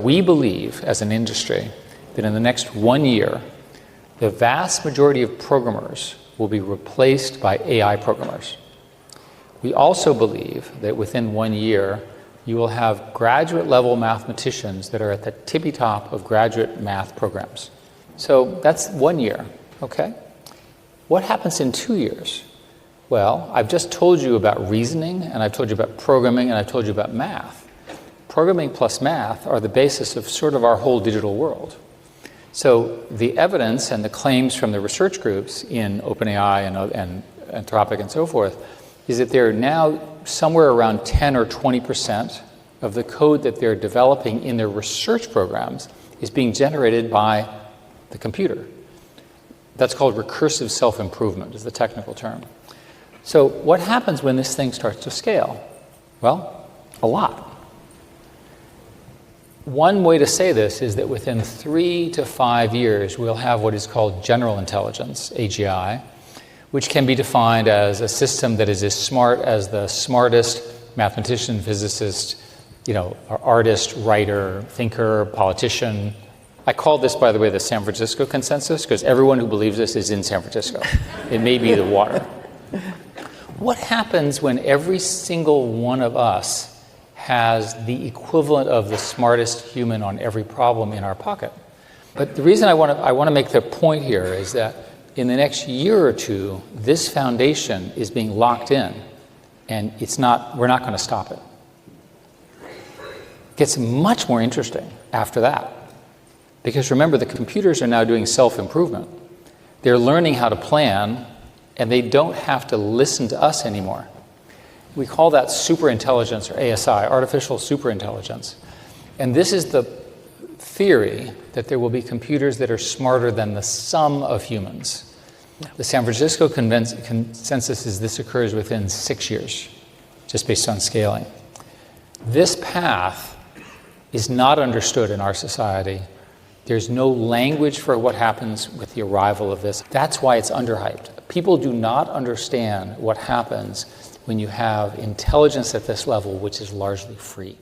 we believe as an industry that in the next 1 year, the vast majority of programmers will be replaced by AI programmers. We also believe that within 1 year, you will have graduate level mathematicians that are at the tippy top of graduate math programs. So that's 1 year, okay? What happens in 2 years? Well, I've just told you about reasoning, and I've told you about programming, and I've told you about math. Programming plus math are the basis of sort of our whole digital world. So the evidence and the claims from the research groups in OpenAI and Anthropic and so forth is that they're now somewhere around 10 or 20% of the code that they're developing in their research programs is being generated by the computer. That's called recursive self-improvement, is the technical term. So what happens when this thing starts to scale? Well, a lot. One way to say this is that within 3 to 5 years, we'll have what is called general intelligence, AGI, which can be defined as a system that is as smart as the smartest mathematician, physicist, artist, writer, thinker, politician. I call this, by the way, the San Francisco consensus, because everyone who believes this is in San Francisco. It may be the water. What happens when every single one of us has the equivalent of the smartest human on every problem in our pocket? But the reason I want to make the point here is that in the next year or two, this foundation is being locked in, and we're not going to stop it. It gets much more interesting after that. Because remember, the computers are now doing self-improvement. They're learning how to plan, and they don't have to listen to us anymore. We call that superintelligence, or ASI, artificial superintelligence. And this is the theory that there will be computers that are smarter than the sum of humans. The San Francisco consensus is this occurs within 6 years, just based on scaling. This path is not understood in our society. There's no language for what happens with the arrival of this. That's why it's underhyped. People do not understand what happens when you have intelligence at this level, which is largely free.